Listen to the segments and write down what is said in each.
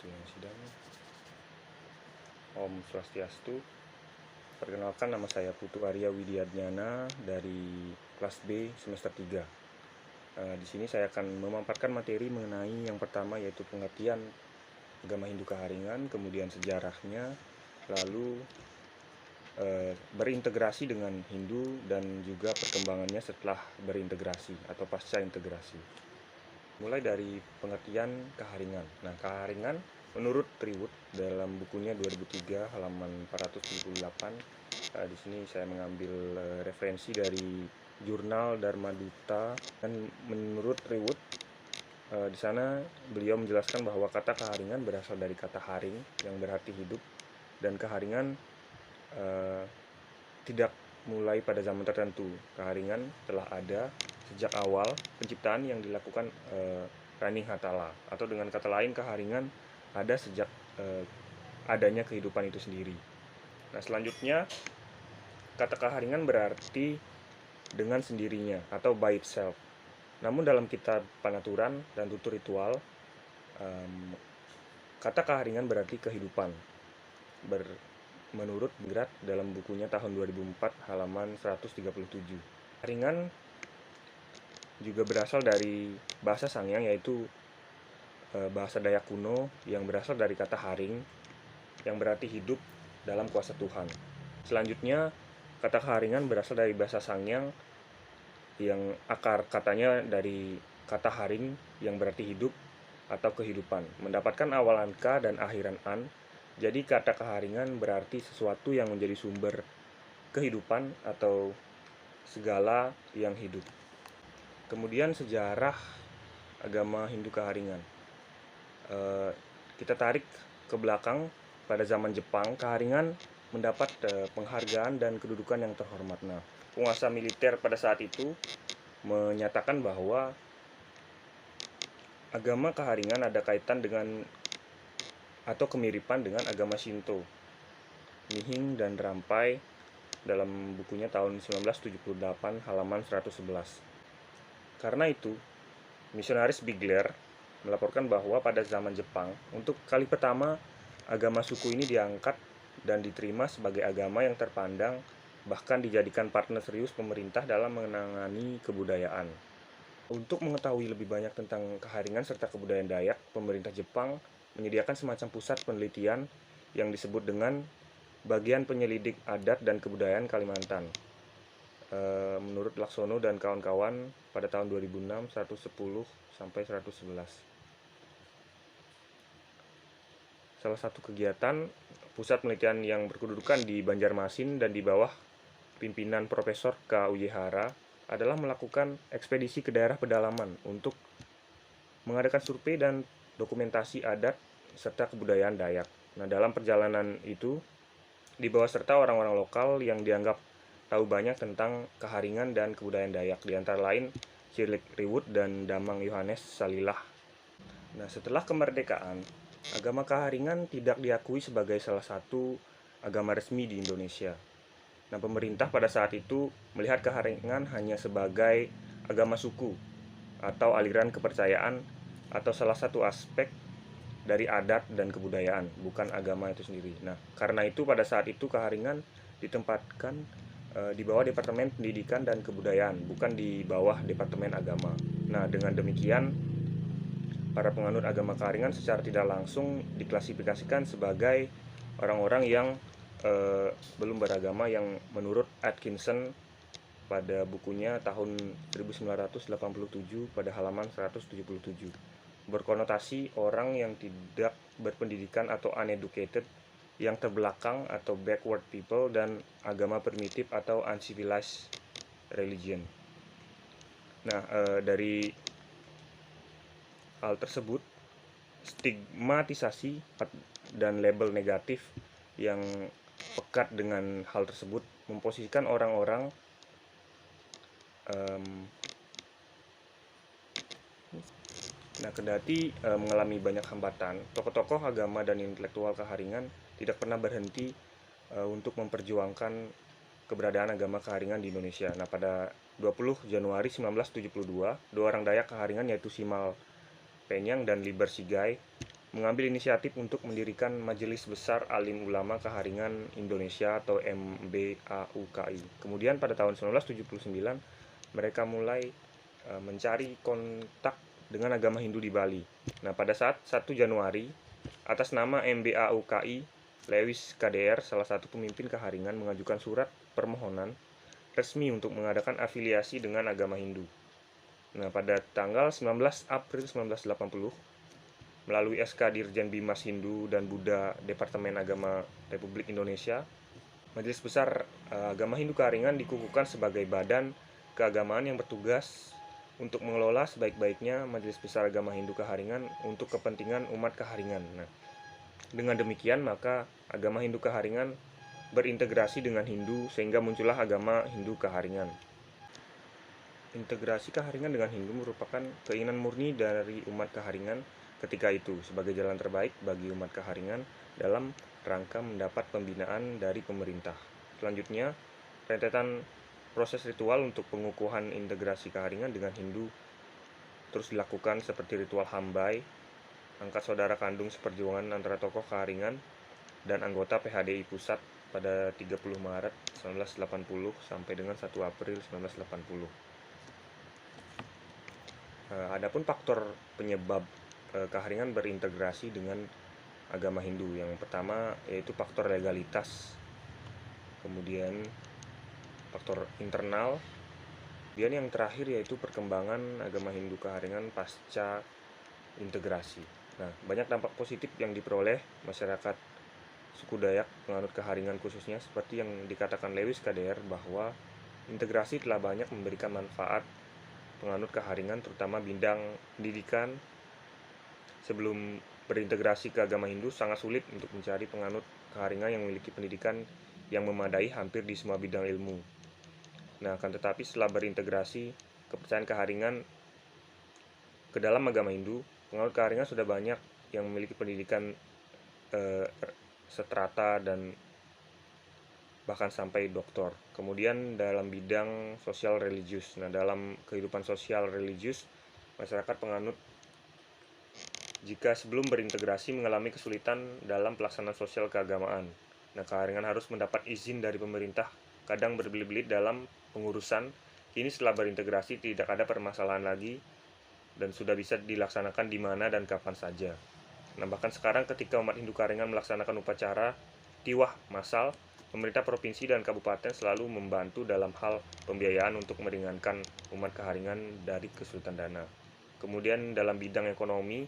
Swastiastu yang sidang. Om Swastiastu. Perkenalkan, nama saya Putu Arya Widiadnyana dari kelas B semester 3. Di sini saya akan memaparkan materi mengenai yang pertama, yaitu pengertian agama Hindu Kaharingan, kemudian sejarahnya, lalu berintegrasi dengan Hindu dan juga perkembangannya setelah berintegrasi atau pasca integrasi. Mulai dari pengertian Kaharingan. Nah, Kaharingan menurut Trihut dalam bukunya 2003 halaman 478, di sini saya mengambil referensi dari jurnal Dharma Duta, dan menurut Trihut di sana beliau menjelaskan bahwa kata Kaharingan berasal dari kata haring yang berarti hidup, dan Kaharingan tidak mulai pada zaman tertentu. Kaharingan telah ada sejak awal penciptaan yang dilakukan Raninghatala, atau dengan kata lain Kaharingan ada sejak adanya kehidupan itu sendiri. Nah, selanjutnya kata Kaharingan berarti dengan sendirinya atau by itself. Namun dalam kitab Panaturan dan Tutur Ritual, kata Kaharingan berarti kehidupan. Menurut Grat dalam bukunya tahun 2004 halaman 137. Kaharingan juga berasal dari bahasa Sangyang, yaitu bahasa Dayak kuno yang berasal dari kata haring yang berarti hidup dalam kuasa Tuhan. Selanjutnya, kata Kaharingan berasal dari bahasa Sangyang yang akar katanya dari kata haring yang berarti hidup atau kehidupan, mendapatkan awalan K dan akhiran An. Jadi kata Kaharingan berarti sesuatu yang menjadi sumber kehidupan atau segala yang hidup. Kemudian sejarah agama Hindu Kaharingan. Kita tarik ke belakang, pada zaman Jepang, Kaharingan mendapat penghargaan dan kedudukan yang terhormat. Nah, penguasa militer pada saat itu menyatakan bahwa agama Kaharingan ada kaitan dengan atau kemiripan dengan agama Shinto, Nihing dan Rampai, dalam bukunya tahun 1978 halaman 111. Karena itu, misionaris Bigler melaporkan bahwa pada zaman Jepang, untuk kali pertama agama suku ini diangkat dan diterima sebagai agama yang terpandang, bahkan dijadikan partner serius pemerintah dalam menangani kebudayaan. Untuk mengetahui lebih banyak tentang Kaharingan serta kebudayaan Dayak, pemerintah Jepang menyediakan semacam pusat penelitian yang disebut dengan Bagian Penyelidik Adat dan Kebudayaan Kalimantan. Menurut Laksono dan kawan-kawan pada tahun 2006, 110 sampai 111. Salah satu kegiatan pusat penelitian yang berkedudukan di Banjarmasin dan di bawah pimpinan Profesor K. Uyehara adalah melakukan ekspedisi ke daerah pedalaman untuk mengadakan survei dan dokumentasi adat serta kebudayaan Dayak. Nah, dalam perjalanan itu dibawa serta orang-orang lokal yang dianggap tahu banyak tentang Kaharingan dan kebudayaan Dayak, di antara lain Cilik Riwut dan Damang Yohanes Salilah. Nah, setelah kemerdekaan, agama Kaharingan tidak diakui sebagai salah satu agama resmi di Indonesia. Nah, pemerintah pada saat itu melihat Kaharingan hanya sebagai agama suku atau aliran kepercayaan atau salah satu aspek dari adat dan kebudayaan, bukan agama itu sendiri. Nah, karena itu pada saat itu Kaharingan ditempatkan di bawah Departemen Pendidikan dan Kebudayaan, bukan di bawah Departemen Agama. Nah, dengan demikian para penganut agama Kaharingan secara tidak langsung diklasifikasikan sebagai orang-orang yang belum beragama, yang menurut Atkinson pada bukunya tahun 1987 pada halaman 177 berkonotasi orang yang tidak berpendidikan atau uneducated, yang terbelakang atau backward people, dan agama primitif atau uncivilized religion. Nah, dari hal tersebut, stigmatisasi dan label negatif yang pekat dengan hal tersebut memposisikan orang-orang kendati mengalami banyak hambatan, tokoh-tokoh agama dan intelektual Kaharingan tidak pernah berhenti untuk memperjuangkan keberadaan agama Kaharingan di Indonesia. Nah, pada 20 Januari 1972, dua orang Dayak Kaharingan, yaitu Simal Penyang dan Liber Sigai, mengambil inisiatif untuk mendirikan Majelis Besar Alim Ulama Keharingan Indonesia atau MBAUKI. Kemudian pada tahun 1979 mereka mulai mencari kontak dengan agama Hindu di Bali. Nah, pada saat 1 Januari atas nama MBAUKI, Lewis KDR, salah satu pemimpin Keharingan, mengajukan surat permohonan resmi untuk mengadakan afiliasi dengan agama Hindu. Nah, pada tanggal 19 April 1980, melalui SK Dirjen Bimas Hindu dan Buddha Departemen Agama Republik Indonesia, Majelis Besar Agama Hindu Keharingan dikukuhkan sebagai badan keagamaan yang bertugas untuk mengelola sebaik-baiknya Majelis Besar Agama Hindu Keharingan untuk kepentingan umat Keharingan. Nah, dengan demikian maka agama Hindu Keharingan berintegrasi dengan Hindu sehingga muncullah agama Hindu Keharingan. Integrasi Keharingan dengan Hindu merupakan keinginan murni dari umat Keharingan ketika itu sebagai jalan terbaik bagi umat Keharingan dalam rangka mendapat pembinaan dari pemerintah. Selanjutnya, rentetan proses ritual untuk pengukuhan integrasi Keharingan dengan Hindu terus dilakukan seperti ritual hambai, angkat saudara kandung seperjuangan antara tokoh Keharingan dan anggota PHDI Pusat pada 30 Maret 1980 sampai dengan 1 April 1980. Adapun faktor penyebab Keharingan berintegrasi dengan agama Hindu, yang pertama yaitu faktor legalitas, kemudian faktor internal, dan yang terakhir yaitu perkembangan agama Hindu Keharingan pasca integrasi. Nah, banyak dampak positif yang diperoleh masyarakat suku Dayak penganut Keharingan khususnya, seperti yang dikatakan Lewis KDR bahwa integrasi telah banyak memberikan manfaat penganut Keharingan, terutama bidang pendidikan. Sebelum berintegrasi ke agama Hindu, sangat sulit untuk mencari penganut Keharingan yang memiliki pendidikan yang memadai hampir di semua bidang ilmu. Nah, akan tetapi setelah berintegrasi kepercayaan Keharingan ke dalam agama Hindu, penganut Keharingan sudah banyak yang memiliki pendidikan seterata dan bahkan sampai doktor. Kemudian dalam bidang sosial religius. Nah, dalam kehidupan sosial religius, masyarakat penganut jika sebelum berintegrasi mengalami kesulitan dalam pelaksanaan sosial keagamaan. Nah, Keharingan harus mendapat izin dari pemerintah, kadang berbelit-belit dalam pengurusan. Kini setelah berintegrasi tidak ada permasalahan lagi dan sudah bisa dilaksanakan di mana dan kapan saja. Nah, bahkan sekarang ketika umat Hindu Keharingan melaksanakan upacara tiwah massal, pemerintah provinsi dan kabupaten selalu membantu dalam hal pembiayaan untuk meringankan umat Keharingan dari kesulitan dana. Kemudian dalam bidang ekonomi,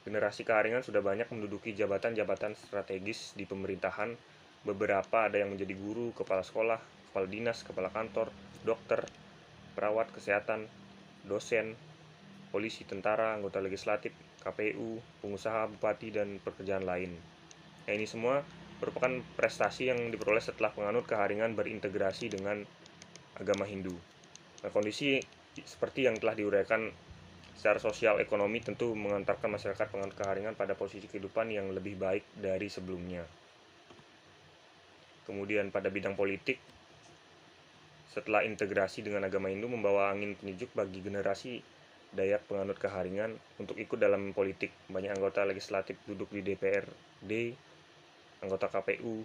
generasi Keharingan sudah banyak menduduki jabatan-jabatan strategis di pemerintahan. Beberapa ada yang menjadi guru, kepala sekolah, kepala dinas, kepala kantor, dokter, perawat kesehatan, dosen, polisi, tentara, anggota legislatif, KPU, pengusaha, bupati, dan pekerjaan lain. Nah, ini semua merupakan prestasi yang diperoleh setelah penganut Keharingan berintegrasi dengan agama Hindu. Nah, kondisi seperti yang telah diuraikan secara sosial ekonomi tentu mengantarkan masyarakat penganut Keharingan pada posisi kehidupan yang lebih baik dari sebelumnya. Kemudian pada bidang politik, setelah integrasi dengan agama Hindu membawa angin penyejuk bagi generasi Dayak penganut Keharingan untuk ikut dalam politik. Banyak anggota legislatif duduk di DPRD, anggota KPU,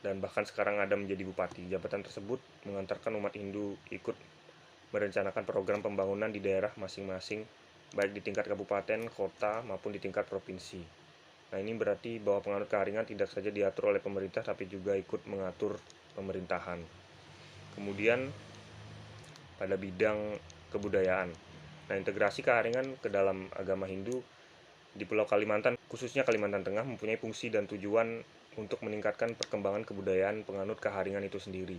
dan bahkan sekarang ada menjadi bupati. Jabatan tersebut mengantarkan umat Hindu ikut merencanakan program pembangunan di daerah masing-masing, baik di tingkat kabupaten, kota, maupun di tingkat provinsi. Nah, ini berarti bahwa penganut Keharingan tidak saja diatur oleh pemerintah, tapi juga ikut mengatur pemerintahan. Kemudian pada bidang kebudayaan, nah, integrasi Keharingan ke dalam agama Hindu di Pulau Kalimantan, khususnya Kalimantan Tengah, mempunyai fungsi dan tujuan untuk meningkatkan perkembangan kebudayaan penganut Keharingan itu sendiri,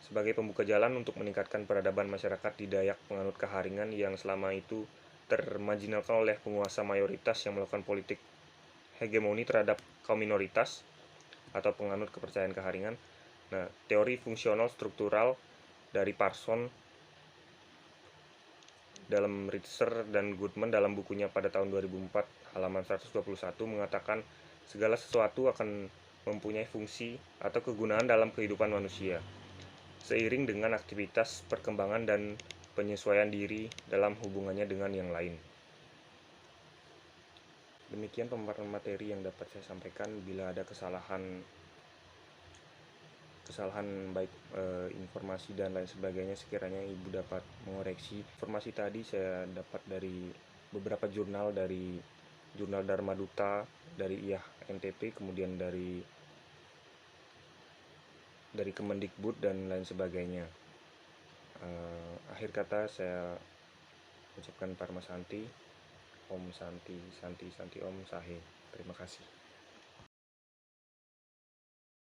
sebagai pembuka jalan untuk meningkatkan peradaban masyarakat di Dayak penganut Keharingan yang selama itu termarginalkan oleh penguasa mayoritas yang melakukan politik hegemoni terhadap kaum minoritas atau penganut kepercayaan Keharingan. Nah, teori fungsional struktural dari Parson dalam Ritzer dan Goodman dalam bukunya pada tahun 2004 halaman 121 mengatakan segala sesuatu akan mempunyai fungsi atau kegunaan dalam kehidupan manusia seiring dengan aktivitas perkembangan dan penyesuaian diri dalam hubungannya dengan yang lain. Demikian pemaparan materi yang dapat saya sampaikan. Bila ada kesalahan baik informasi dan lain sebagainya, sekiranya Ibu dapat mengoreksi. Informasi tadi saya dapat dari beberapa jurnal, dari Jurnal Dharma Duta, dari IAH NTP, kemudian dari Kemendikbud dan lain sebagainya. Akhir kata saya ucapkan Parma Santi, Om Santi, Santi Santi Om Sahe. Terima kasih.